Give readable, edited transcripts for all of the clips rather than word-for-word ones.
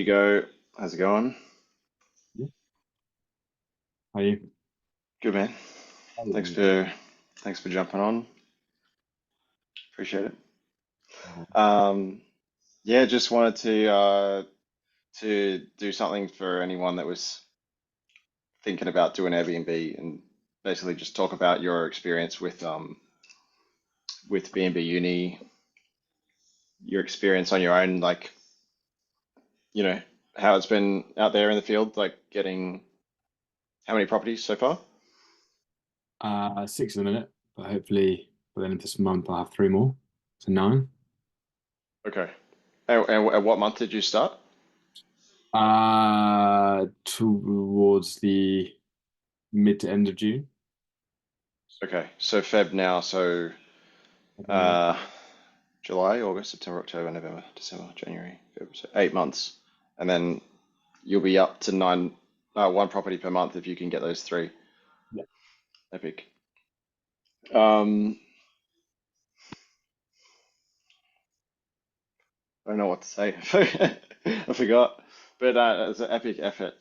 Hugo, how's it going? Yeah. How are you? Good man. Thanks for thanks for jumping on. Appreciate it. Um, yeah, just wanted to do something for anyone that was thinking about doing Airbnb and basically just talk about your experience with BNB Uni, your experience on your own, like you know how it's been out there in the field, like getting how many properties so far? Six in a minute, but hopefully by the end of this month I'll have three more, so nine. Okay. And what month did you start? Towards the mid to end of June. Okay, so Feb now, so Yeah, uh, July, August, September, October, November, December, January, February, so 8 months, and then you'll be up to one property per month if you can get those three. Epic. Um, I don't know what to say. I forgot, but it's an epic effort.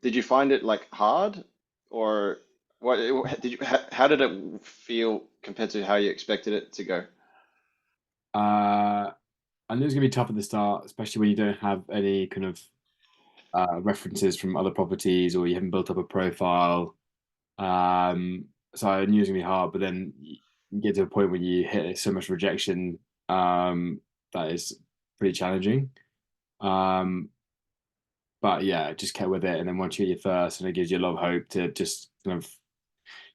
Did you find it like hard, or did you? How did it feel compared to how you expected it to go? Uh, I knew it was gonna be tough at the start, especially when you don't have any kind of references from other properties or you haven't built up a profile. So I knew it was gonna be hard, but then you get to a point when you hit so much rejection, that is pretty challenging. Um, But yeah, just kept with it. And then once you get your first, and it gives you a lot of hope to just kind of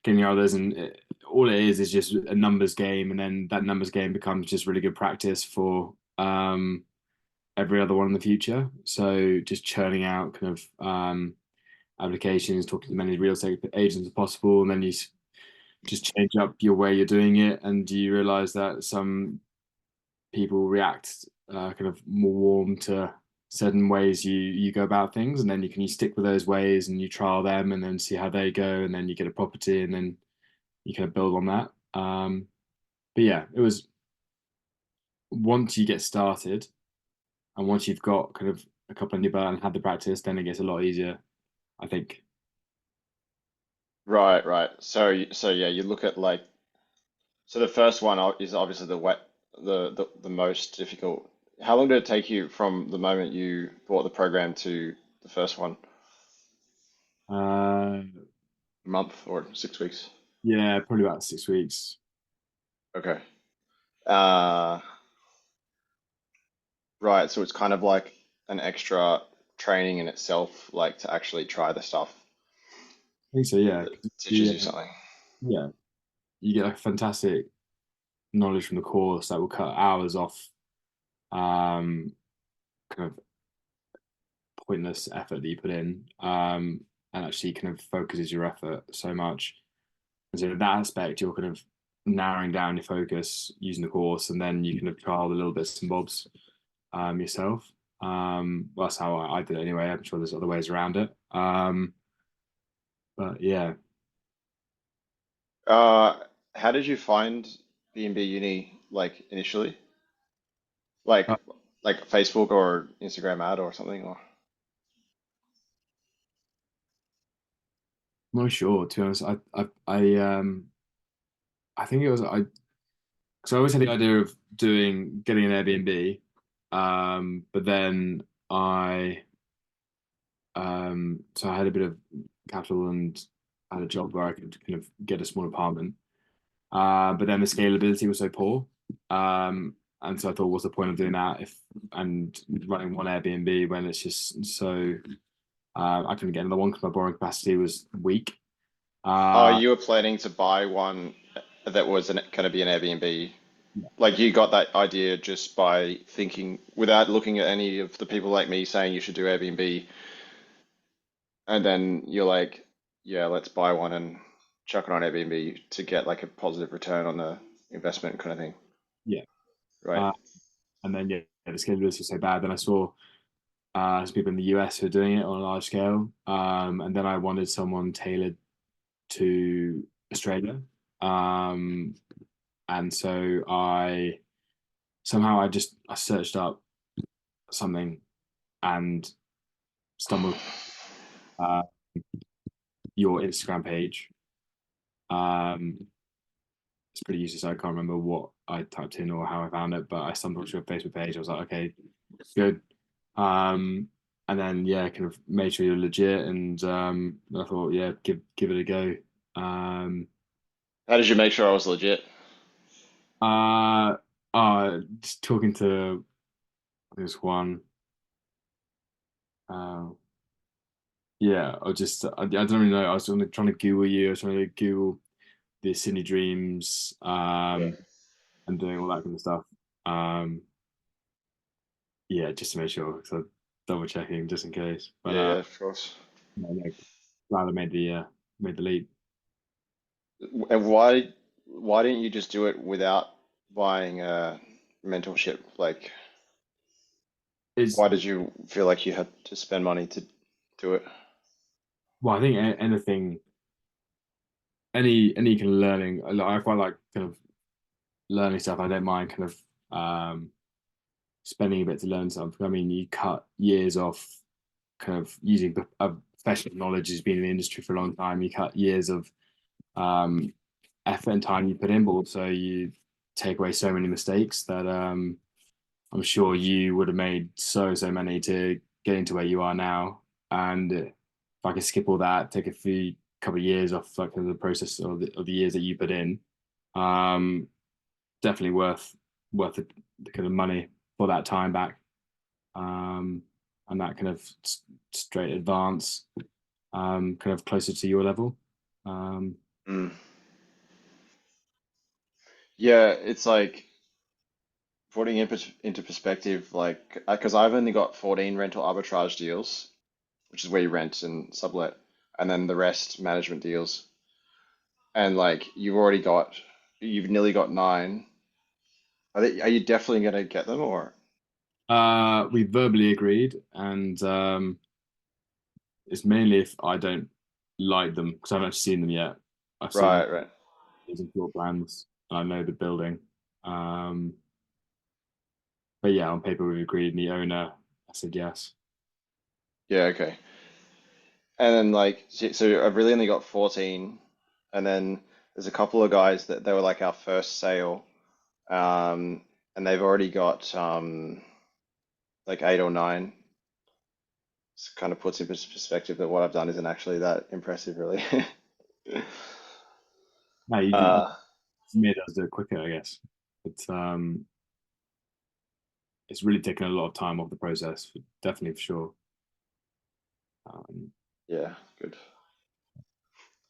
getting your others. And all it is just a numbers game. And then that numbers game becomes just really good practice for every other one in the future. So just churning out kind of applications, talking to as many real estate agents as possible. And then just change up your way you're doing it. And you realize that some people react kind of more warm to certain ways you go about things, and then you stick with those ways and you trial them and then see how they go, and then you get a property and then you kind of build on that. But yeah, it was once you get started and once you've got kind of a couple under your belt and had the practice, then it gets a lot easier, I think. Right, right. So yeah, you look at like so the first one is obviously the most difficult. How long did it take you from the moment you bought the program to the first one? Uh, A month or 6 weeks? yeah, probably about 6 weeks. Okay. Uh, right. So it's kind of like an extra training in itself, like to actually try the stuff I think so, yeah. that 'Cause teaches you something. yeah, you get like fantastic knowledge from the course that will cut hours off um, kind of pointless effort that you put in, and actually kind of focuses your effort so much. And so in that aspect, you're kind of narrowing down your focus using the course, and then you kind of trial the little bits and bobs yourself. Well, that's how I did it anyway. I'm sure there's other ways around it. But yeah, Uh, how did you find B&B Uni like initially? Like I'm like Facebook or Instagram ad or something or not sure to be honest. I think it was I. So I always had the idea of getting an Airbnb, but then so I had a bit of capital and I had a job where I could kind of get a small apartment. But then the scalability was so poor. And so I thought, what's the point of doing that if and running one Airbnb when it's just so I couldn't get another one because my borrowing capacity was weak. oh, Uh, you were planning to buy one that was going to be an Airbnb. Like you got that idea just by thinking without looking at any of the people like me saying you should do Airbnb, and then you're like, yeah, let's buy one and chuck it on Airbnb to get like a positive return on the investment kind of thing, yeah. right? Uh, and then yeah, the scalability was so bad. Then I saw some people in the US who are doing it on a large scale. And then I wanted someone tailored to Australia. Um, and so I searched up something and stumbled uh, your Instagram page. Um, it's pretty useless. I can't remember what I typed in or how I found it, but I stumbled to your Facebook page. I was like, okay, good. Um, and then yeah, kind of made sure you're legit, and I thought, yeah, give it a go. Um, How did you make sure I was legit? uh, just talking to this one. Uh, yeah, I don't really know. I was trying to Google you. I was trying to Google the Sydney Dreams, Yeah. and doing all that kind of stuff. Um, yeah, just to make sure, so double checking just in case. But Yeah, of course. no, no, glad I made the leap. And why didn't you just do it without buying a mentorship? Like, Is why did you feel like you had to spend money to do it? Well, I think anything, any kind of learning. I quite like kind of learning stuff. I don't mind kind of spending a bit to learn something. I mean, you cut years off kind of using professional knowledge has been in the industry for a long time. You cut years of um, effort and time you put in, but also you take away so many mistakes that I'm sure you would have made so many to getting to where you are now. And if I could skip all that, take a few couple of years off like the process of the years that you put in, um, definitely worth the kind of money for that time back. Um, and that kind of straight advance, kind of closer to your level. Um, Mm. Yeah, it's like putting it into perspective, like, because I've only got 14 rental arbitrage deals, which is where you rent and sublet, and then the rest management deals. And like, you've nearly got nine. Are you definitely going to get them or? we verbally agreed, and it's mainly if I don't like them because I haven't actually seen them yet. I've seen Right, right. some floor plans and I know the building. Um, but yeah, on paper we've agreed, and the owner, I said yes. Yeah, okay. And then like, so I've really only got 14, and then there's a couple of guys that they were like our first sale, um, and they've already got like eight or nine. It kind of puts in perspective that what I've done isn't actually that impressive, really. No, you did. Uh, Made us do it quicker, I guess. It's really taken a lot of time off the process, definitely for sure. Um, yeah, good.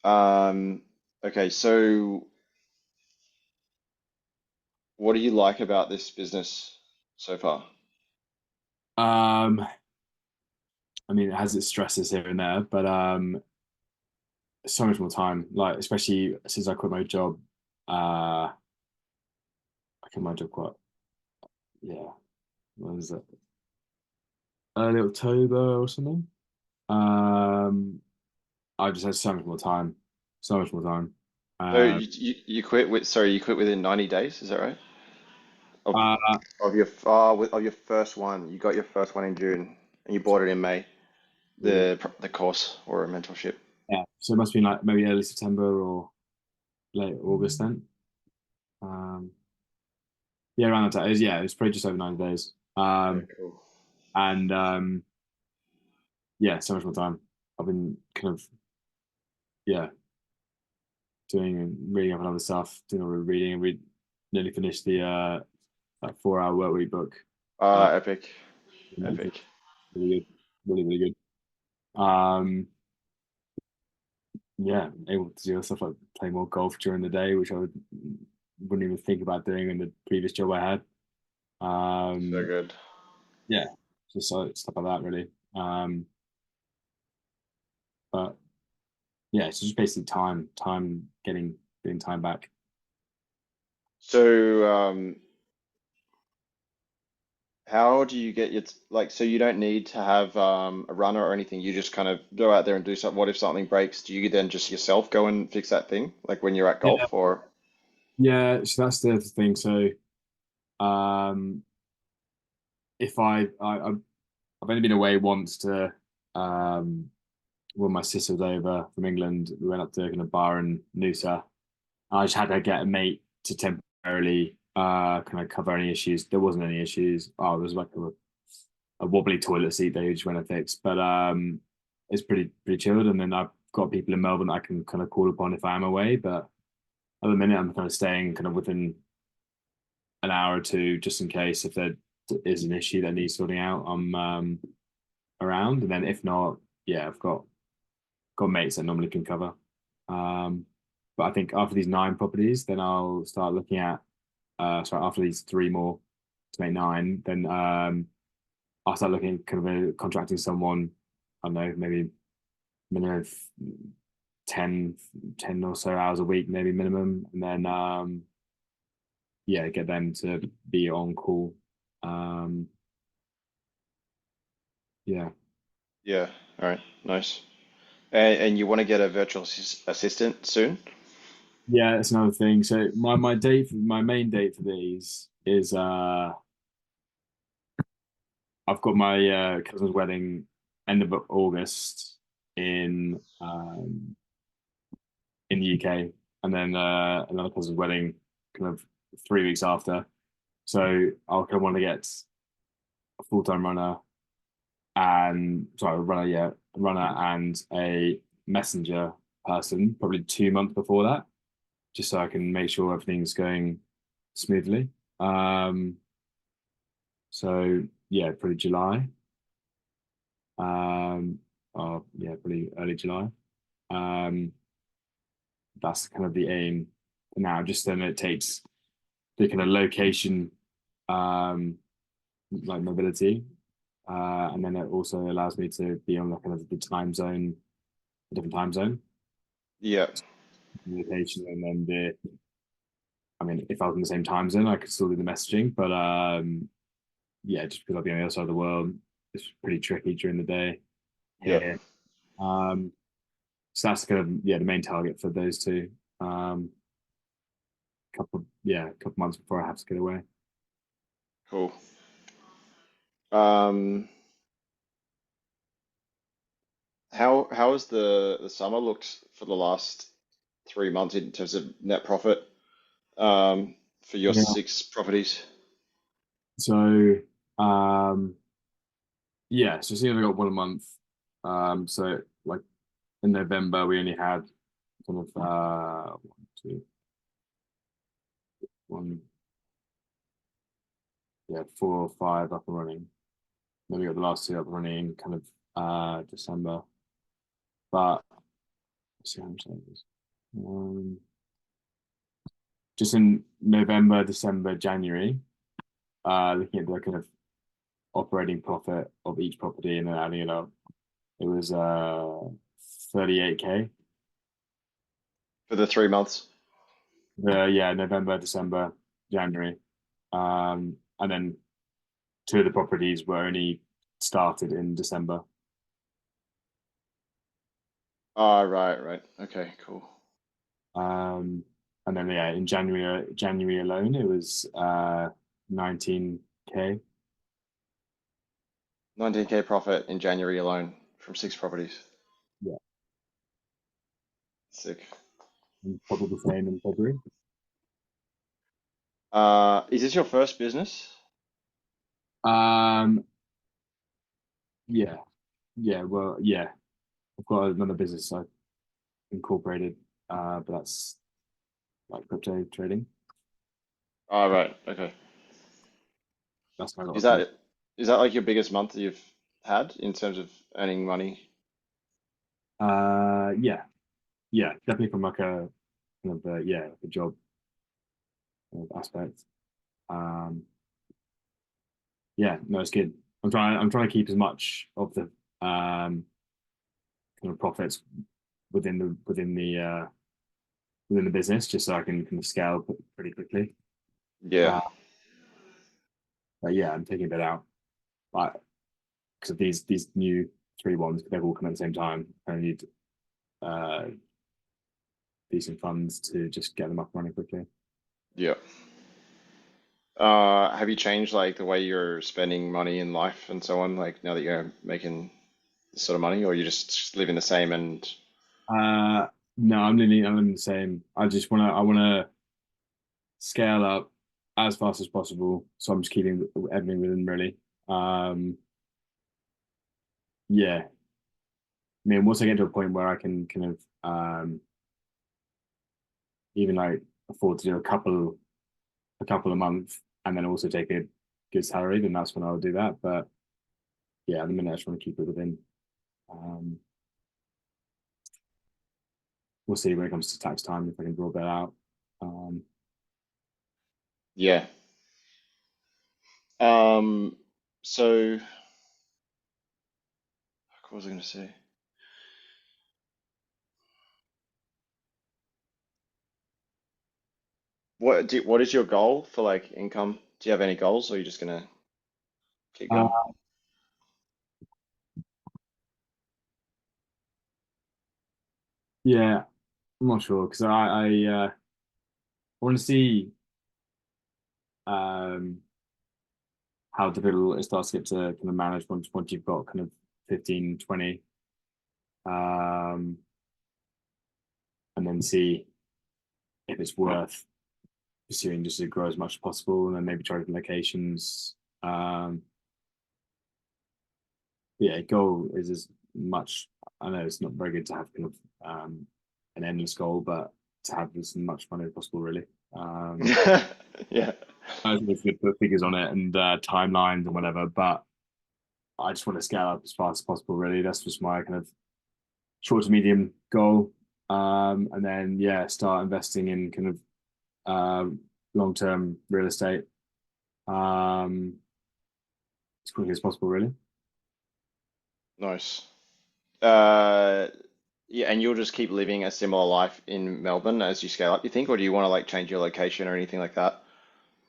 Um, okay, so what do you like about this business so far? um, I mean, it has its stresses here and there, but so much more time. Like especially since I quit my job, I quit my job quite, yeah. When was it? Early October or something. Um, I just had so much more time, so much more time. So Uh, you quit with sorry you quit within 90 days, is that right? Of uh, of your first one, you got your first one in June and you bought it in May. The course or a mentorship. yeah, so it must be like maybe early September or late August then. Um, yeah, around that time. Yeah, it was probably just over 90 days. Yeah, cool. And yeah, so much more time. I've been kind of yeah doing and reading up on other stuff, doing all the reading, and we nearly finished the that 4 hour work week book. Uh, Epic, amazing, epic. really good, really good. Yeah, able to do stuff like play more golf during the day, which wouldn't even think about doing in the previous job I had. So Um, good. yeah, just stuff like that really. But yeah, it's just basically time getting time back. So, how do you get your like? So you don't need to have a runner or anything. You just kind of go out there and do something. What if something breaks? Do you then just yourself go and fix that thing, like when you're at Yeah, golf, or? yeah. So that's the other thing. So um, if I I've only been away once to when my sister was over from England. We went up to kind of bar in Noosa. I just had to get a mate to temporarily kind of cover any issues. There wasn't any issues. Oh, there was like a wobbly toilet seat they just went to fix, but it's pretty chilled. And then I've got people in Melbourne that I can kind of call upon if I am away. But at the minute, I'm kind of staying kind of within an hour or two, just in case if there is an issue that needs sorting out. I'm around, and then if not, yeah, I've got mates that normally can cover. Um, but I think after these 9 properties, then I'll start looking at. Sorry, after these 3 more to make 9, then I'll start looking at kind of contracting someone. I don't know, maybe minimum of 10 or so hours a week, maybe minimum, and then yeah, get them to be on call. Um, yeah. Yeah. All right. Nice. And you want to get a virtual assistant soon? Yeah, that's another thing. So my main date for these is I've got my cousin's wedding end of August in um in the UK, and then another cousin's wedding kind of 3 weeks after. So I'll kind of want to get a full-time runner and sorry, runner, yeah, runner and a messenger person probably 2 months before that, just so I can make sure everything's going smoothly. Um, so yeah, probably July. Um, oh yeah, probably early July. Um, that's kind of the aim for now. Just then it takes the kind of location, um, like mobility, and then it also allows me to be on like kind of the time zone, a different time zone, Yeah. communication, and then I mean, if I was in the same time zone, I could still do the messaging, but yeah, just because I'll be on the other side of the world, it's pretty tricky during the day Yeah. here. Um, so that's kind of yeah the main target for those two. Um, couple months before I have to get away. Cool. Um, how has the summer looked for the last 3 months in terms of net profit for your Yeah. 6 properties? So um, yeah, so see, I got one a month. So like in November we only had kind of one, two, one, yeah, 4 or 5 up and running. Then we got the last 2 up and running kind of December. But let's see how much that is. Um, just in November, December, January, looking at the kind of operating profit of each property and then adding it up, it was 38K. For the 3 months? Yeah, November, December, January. And then 2 of the properties were only started in December. Ah, right, right. Okay, cool. Um, and then yeah, in January alone, it was 19K. 19K profit in January alone from 6 properties. Yeah, Sick. and probably the same in February. Is this your first business? Um, yeah, yeah, well, yeah. I've got another business I incorporated, but that's like crypto trading. Ah, right. Okay. That's how I got Is a fee. that is that like your biggest month that you've had in terms of earning money? Yeah, yeah, definitely from like a kind of yeah, a job kind of aspect. Um, yeah, no, it's good. I'm trying to keep as much of the kind of profits within the business, just so I can kind of scale pretty quickly. Yeah. Uh, but yeah, I'm taking a bit out, like because of these new 3 ones, they've all come at the same time. I need uh, decent funds to just get them up and running quickly. Yeah. Have you changed like the way you're spending money in life and so on, like now that you're making this sort of money, or you just living the same and Uh, no, I'm the same. I wanna scale up as fast as possible. So I'm just keeping everything within really. Um, yeah. I mean, once I get to a point where I can kind of even like afford to do a couple a month and then also take a good salary, then that's when I would do that. But yeah, at the minute I just want to keep it within. Um, we'll see when it comes to tax time if I can draw that out. Um, yeah. Um, so what was I going to say? What is your goal for like income? Do you have any goals, or are you just gonna keep uh, going? yeah, I'm not sure because I want to see um, how difficult it starts to get to kind of manage once you've got kind of 15, 20, and then see if it's worth pursuing just to grow as much as possible, and then maybe try different locations. Um, yeah, goal is as much. I know it's not very good to have kind of an endless goal, but to have as much money as possible, really. Um, Yeah, I think it's good to put figures on it and timelines and whatever, but I just want to scale up as fast as possible. Really, that's just my kind of short to medium goal. And then yeah, start investing in kind of long term real estate um, as quickly as possible. Really. nice. Uh, yeah, and you'll just keep living a similar life in Melbourne as you scale up, you think, or do you want to like change your location or anything like that?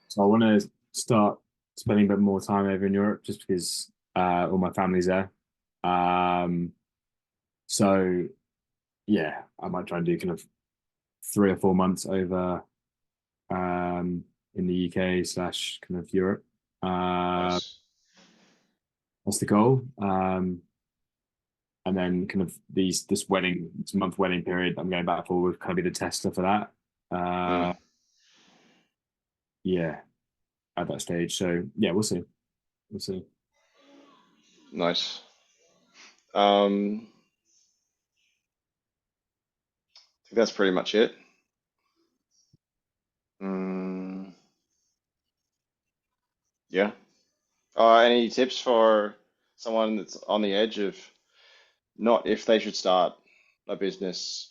So I want to start spending a bit more time over in Europe just because all my family's there. Um, so yeah, I might try and do kind of 3 or 4 months over in the UK slash kind of Europe. Uh, Nice. that's the goal. And then kind of this month wedding period I'm going back for would kind of be the tester for that. Mm, Yeah, at that stage. So yeah, we'll see. We'll see. nice. I think that's pretty much it. Mm, yeah. Any tips for someone that's on the edge of not if they should start a business,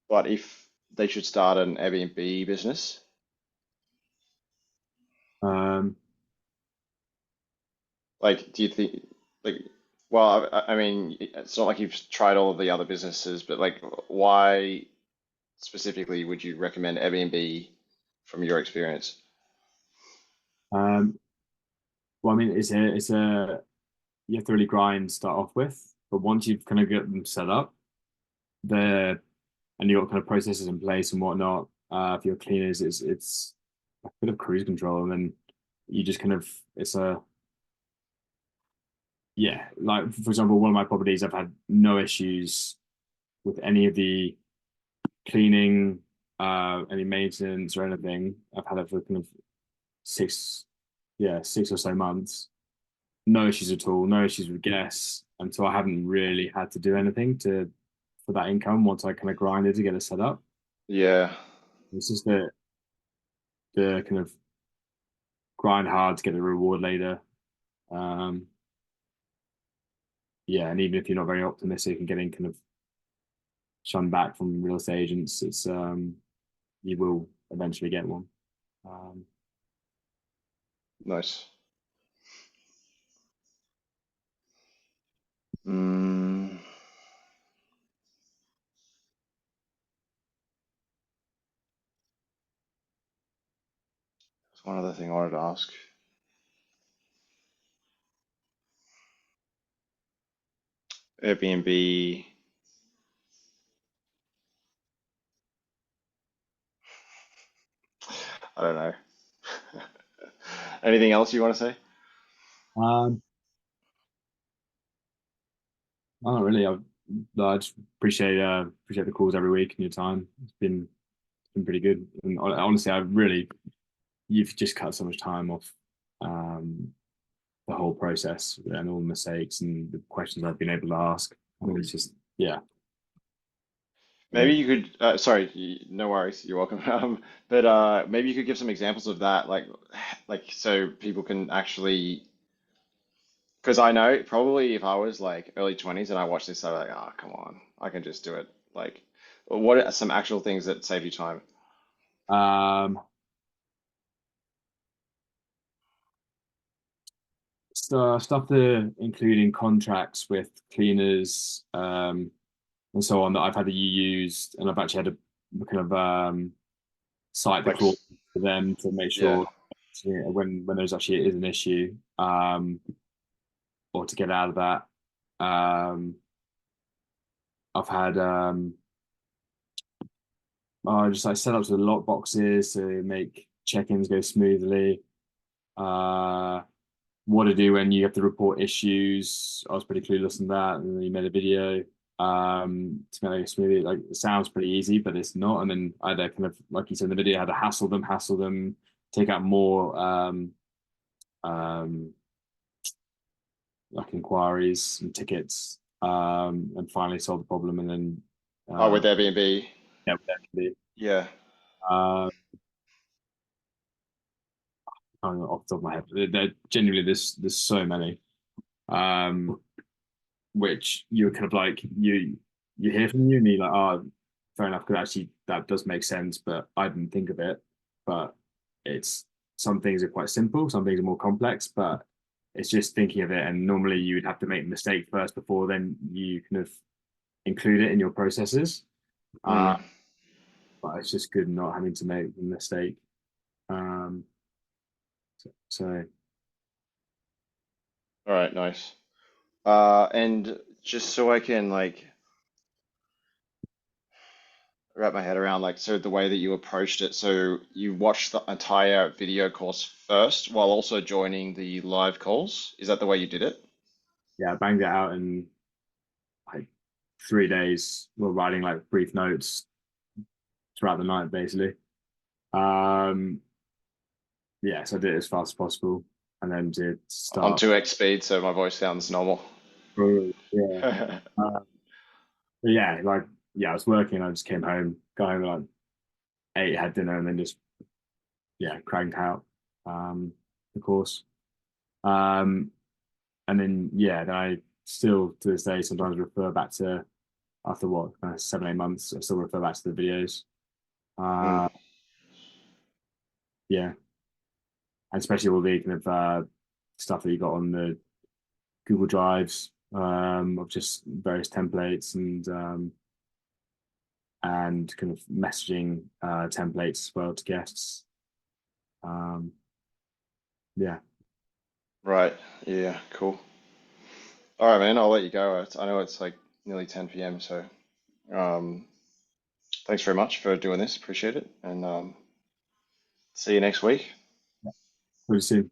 but if they should start an Airbnb business? Um, Like, do you think, like, well, I mean, it's not like you've tried all of the other businesses, but like, why specifically would you recommend Airbnb from your experience? um, well, I mean, it's a you have to really grind start off with, but once you've kind of got them set up, there and you've got kind of processes in place and whatnot, for your cleaners, it's a bit of cruise control, and then you just kind of it's a yeah, like for example, one of my properties, I've had no issues with any of the cleaning, any maintenance or anything. I've had it for kind of six, yeah, 6 or so months. No issues at all. No issues with guests, and so I haven't really had to do anything to for that income once I kind of grinded to get it set up. Yeah, It's just the kind of grind hard to get the reward later. Um, yeah, and even if you're not very optimistic and getting kind of shunned back from real estate agents, it's you will eventually get one. Um, nice. Mm, there's one other thing I wanted to ask. Airbnb, I don't know. Anything else you want to say? Um, not really. I just appreciate the calls every week and your time. It's been pretty good. And honestly, you've just cut so much time off um, the whole process and all the mistakes and the questions I've been able to ask. I mean, it's just yeah. Maybe you could, sorry, no worries, you're welcome. But maybe you could give some examples of that, like so people can actually, because I know probably if I was like early 20s and I watched this, I'd be like, oh, come on, I can just do it. Like, what are some actual things that save you time? Um, stuff to including contracts with cleaners and so on that I've had to use, and I've actually had to kind of cite the Like, clause for them to make yeah. sure when there's actually is an issue, or to get out of that. I've had just like setups with lock boxes to make check-ins go smoothly. Uh, what to do when you have to report issues. I was pretty clueless on that, and then you made a video to make it smoothly. Like it sounds pretty easy, but it's not. And then I had to kind of, like you said in the video, I had to hassle them, take out more um, like inquiries and tickets, and finally solve the problem. And then Oh, with Airbnb. yeah, actually, Yeah. uh, off the top of my head, genuinely there's so many. Um, which you're kind of like you hear from you and you're like, oh, fair enough, because actually that does make sense, but I didn't think of it. But it's some things are quite simple, some things are more complex, but it's just thinking of it. And normally you would have to make the mistake first before then you kind of include it in your processes. Uh, Mm. but it's just good not having to make the mistake. Um, so All right, nice. And just so I can like wrap my head around like so the way that you approached it. So you watched the entire video course first while also joining the live calls. Is that the way you did it? yeah, I banged it out in like 3 days. We're writing like brief notes throughout the night, basically. Um, yeah, so I did it as fast as possible, and then did On start. 2x speed, so my voice sounds normal. Yeah, uh, but yeah, like yeah, I was working. I just came home, got home at like 8, had dinner, and then just yeah, cranked out um, the course. Um, and then yeah, then I still to this day sometimes refer back to after what 7 8 months. I still refer back to the videos. Mm. Uh, yeah, and especially all the kind of stuff that you got on the Google Drives of just various templates and kind of messaging templates as well to guests. Um, yeah, Right. Yeah, cool. All right, man, I'll let you go. I know it's like nearly 10 p.m., so um, thanks very much for doing this. Appreciate it. And see you next week. pretty soon.